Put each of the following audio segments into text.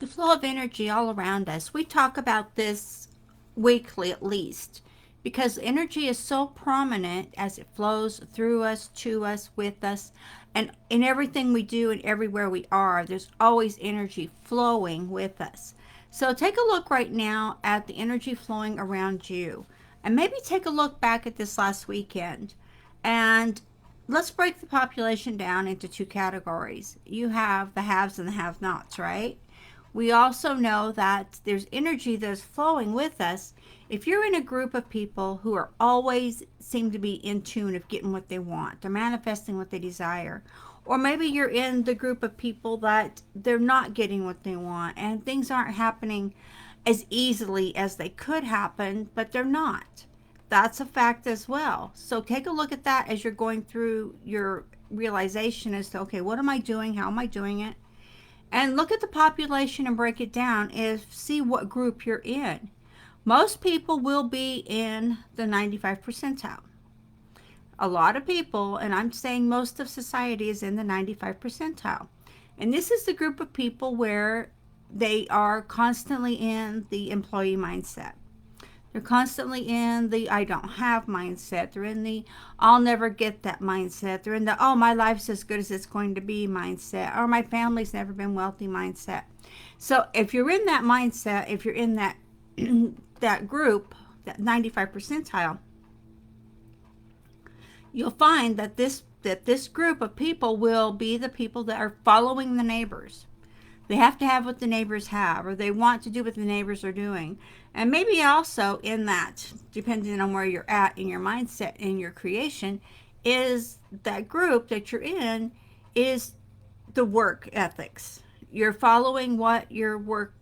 the flow of energy all around us. We talk about this weekly at least because energy is so prominent as it flows through us, to us, with us, and in everything we do and everywhere we are, there's always energy flowing with us. So take a look right now at the energy flowing around you, and maybe take a look back at this last weekend. And let's break the population down into two categories. You have the haves and the have nots, right? We also know that there's energy that's flowing with us. If you're in a group of people who are always seem to be in tune of getting what they want, they're manifesting what they desire, or maybe you're in the group of people that they're not getting what they want and things aren't happening as easily as they could happen, but they're not. That's a fact as well. So take a look at that as you're going through your realization as to, okay, what am I doing? How am I doing it? And look at the population and break it down and see what group you're in. Most people will be in the 95 percentile. A lot of people, and I'm saying most of society, is in the 95 percentile. And this is the group of people where they are constantly in the employee mindset. They're constantly in the I don't have mindset. They're in the I'll never get that mindset. They're in the oh, my life's as good as it's going to be mindset, or my family's never been wealthy mindset. So if you're in that mindset, if you're in that that group, that 95 percentile, you'll find that this group of people will be the people that are following the neighbors. They have to have what the neighbors have, or they want to do what the neighbors are doing. And maybe also in that, depending on where you're at in your mindset, in your creation, is that group that you're in is the work ethics. You're following what your work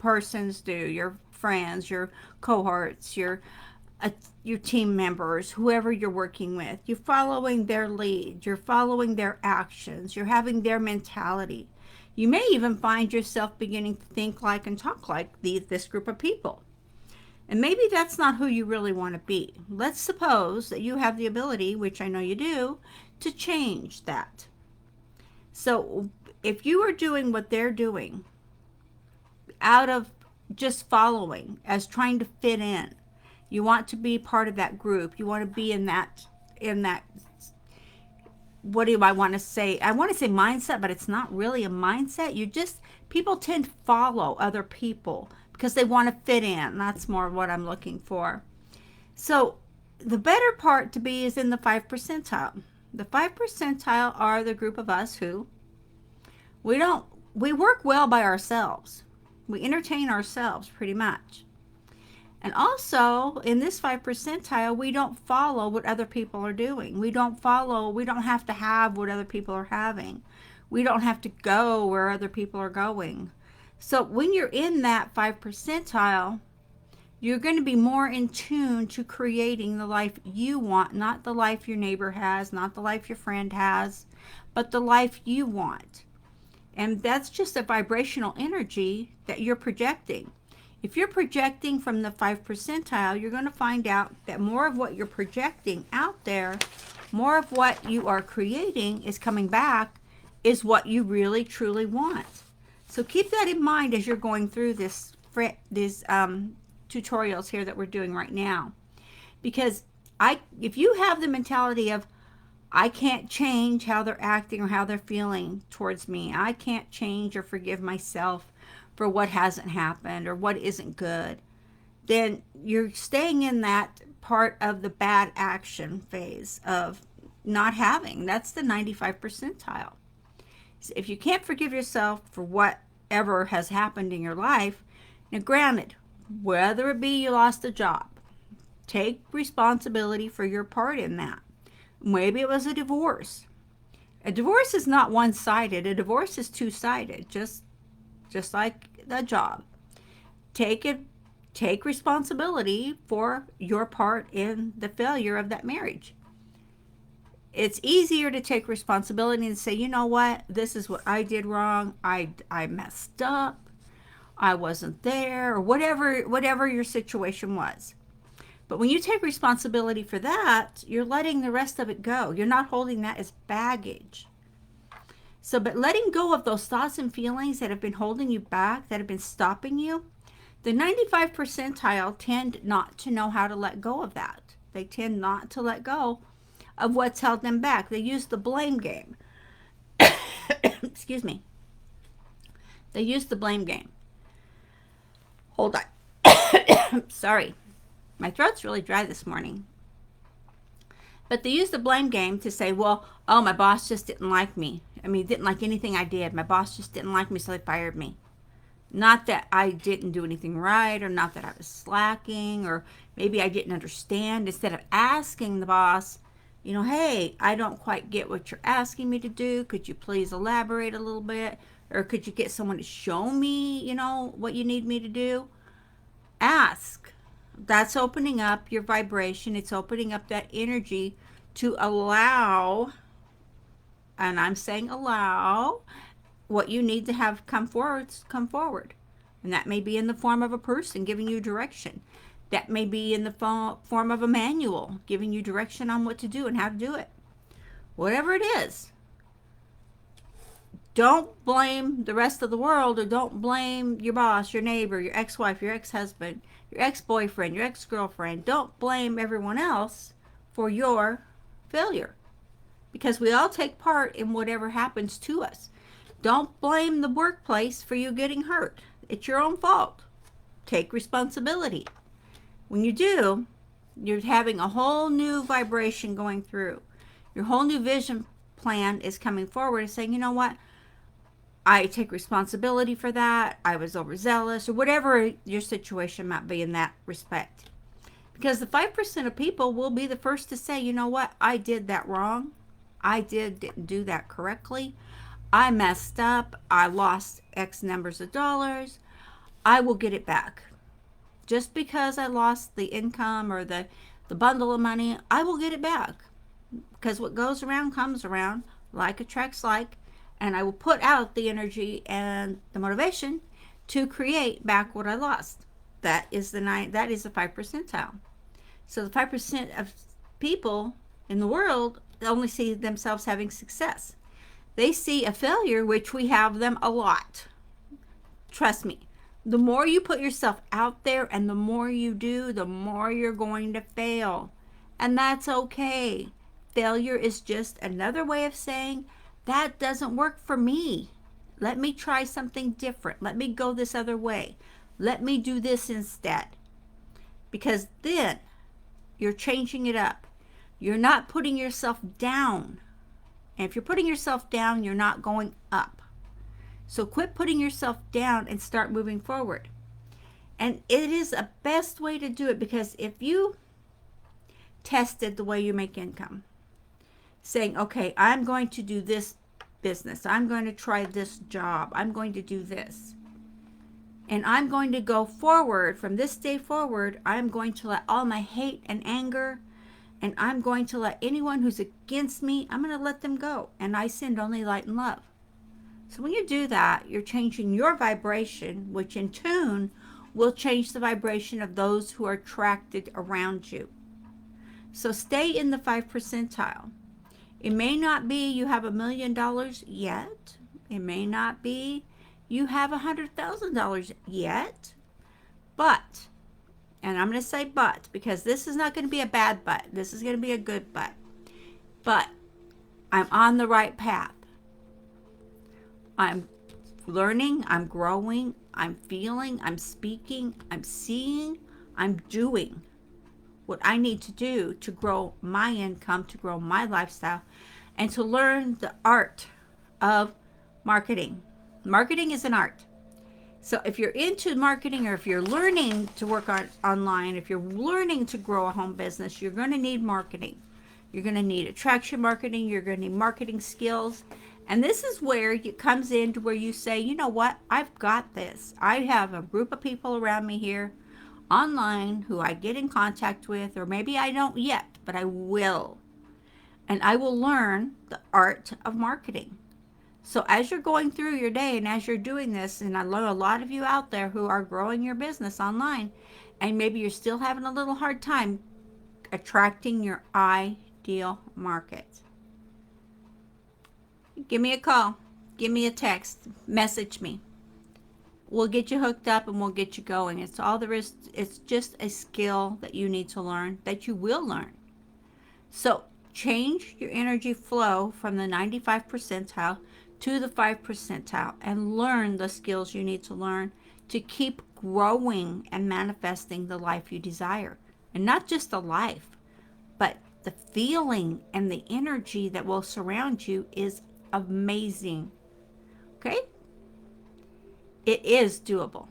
persons do, your friends, your cohorts, your team members, whoever you're working with. You're following their lead. You're following their actions. You're having their mentality. You may even find yourself beginning to think like and talk like this group of people. And maybe that's not who you really want to be. Let's suppose that you have the ability, which I know you do, to change that. So if you are doing what they're doing out of just following, as trying to fit in, you want to be part of that group. You want to be in that what do I want to say? I want to say mindset, but it's not really a mindset. People tend to follow other people because they want to fit in. That's more what I'm looking for. So the better part to be is in the 5 percentile. The 5 percentile are the group of us who we work well by ourselves. We entertain ourselves pretty much. And also, in this 5 percentile, we don't follow what other people are doing. We don't have to have what other people are having. We don't have to go where other people are going. So when you're in that 5 percentile, you're going to be more in tune to creating the life you want, not the life your neighbor has, not the life your friend has, but the life you want. And that's just a vibrational energy that you're projecting. If you're projecting from the 5 percentile, you're going to find out that more of what you're projecting out there, more of what you are creating is coming back, is what you really truly want. So keep that in mind as you're going through these tutorials here that we're doing right now. Because if you have the mentality of, I can't change how they're acting or how they're feeling towards me, I can't change or forgive myself for what hasn't happened or what isn't good, then you're staying in that part of the bad action phase of not having. That's the 95 percentile. So if you can't forgive yourself for whatever has happened in your life, now granted, whether it be you lost a job, take responsibility for your part in that. Maybe it was a divorce. A divorce is not one-sided. A divorce is two-sided, just like the job. Take responsibility for your part in the failure of that marriage. It's easier to take responsibility and say, you know what, this is what I did wrong. I messed up. I wasn't there, or whatever your situation was. But when you take responsibility for that, you're letting the rest of it go. You're not holding that as baggage. So, but letting go of those thoughts and feelings that have been holding you back, that have been stopping you, the 95 percentile tend not to know how to let go of that. They tend not to let go of what's held them back. They use the blame game. Excuse me. They use the blame game. Hold on. Sorry. My throat's really dry this morning. But they use the blame game to say, well, oh, my boss just didn't like me. I mean, he didn't like anything I did. My boss just didn't like me, so they fired me. Not that I didn't do anything right, or not that I was slacking, or maybe I didn't understand. Instead of asking the boss, hey, I don't quite get what you're asking me to do. Could you please elaborate a little bit? Or could you get someone to show me, what you need me to do? Ask. That's opening up your vibration. It's opening up that energy to allow, and I'm saying allow, what you need to have come forward. And that may be in the form of a person giving you direction. That may be in the form of a manual giving you direction on what to do and how to do it. Whatever it is. Don't blame the rest of the world, or don't blame your boss, your neighbor, your ex-wife, your ex-husband, your ex-boyfriend, your ex-girlfriend. Don't blame everyone else for your failure, because we all take part in whatever happens to us. Don't blame the workplace for you getting hurt. It's your own fault. Take responsibility. When you do, you're having a whole new vibration going through. Your whole new vision plan is coming forward and saying, you know what? I take responsibility for that. I was overzealous, or whatever your situation might be in that respect. Because the 5% of people will be the first to say, you know what? I did that wrong. I didn't do that correctly. I messed up. I lost X numbers of dollars. I will get it back. Just because I lost the income or the bundle of money, I will get it back. Because what goes around comes around, like attracts like, and I will put out the energy and the motivation to create back what I lost. That is the 5 percentile. So the 5% of people in the world only see themselves having success. They see a failure, which we have them a lot. Trust me. The more you put yourself out there and the more you do, the more you're going to fail. And that's okay. Failure is just another way of saying, that doesn't work for me. Let me try something different. Let me go this other way. Let me do this instead. Because then you're changing it up. You're not putting yourself down. And if you're putting yourself down, you're not going up. So quit putting yourself down and start moving forward. And it is a best way to do it, because if you tested the way you make income, saying, okay, I'm going to do this business. I'm going to try this job. I'm going to do this. And I'm going to go forward. From this day forward, I'm going to let all my hate and anger, and I'm going to let anyone who's against me, I'm going to let them go. And I send only light and love. So when you do that, you're changing your vibration, which in turn will change the vibration of those who are attracted around you. So stay in the 5 percentile. It may not be you have $1 million yet. It may not be you have $100,000 yet. But, and I'm going to say but, because this is not going to be a bad but. This is going to be a good but. But I'm on the right path. I'm learning. I'm growing. I'm feeling. I'm speaking. I'm seeing. I'm doing what I need to do to grow my income, to grow my lifestyle, and to learn the art of marketing. Marketing is an art. So if you're into marketing, or if you're learning to work online, if you're learning to grow a home business, you're going to need marketing. You're going to need attraction marketing. You're going to need marketing skills. And this is where it comes into where you say, you know what, I've got this. I have a group of people around me here online who I get in contact with, or maybe I don't yet, but I will. And I will learn the art of marketing. So as you're going through your day and as you're doing this, and I know a lot of you out there who are growing your business online, and maybe you're still having a little hard time attracting your ideal market, give me a call. Give me a text, message me. We'll get you hooked up and we'll get you going. It's all there is. It's just a skill that you need to learn, that you will learn. So change your energy flow from the 95 percentile to the 5 percentile and learn the skills you need to learn to keep growing and manifesting the life you desire. And not just the life, but the feeling and the energy that will surround you is amazing. Okay? It is doable.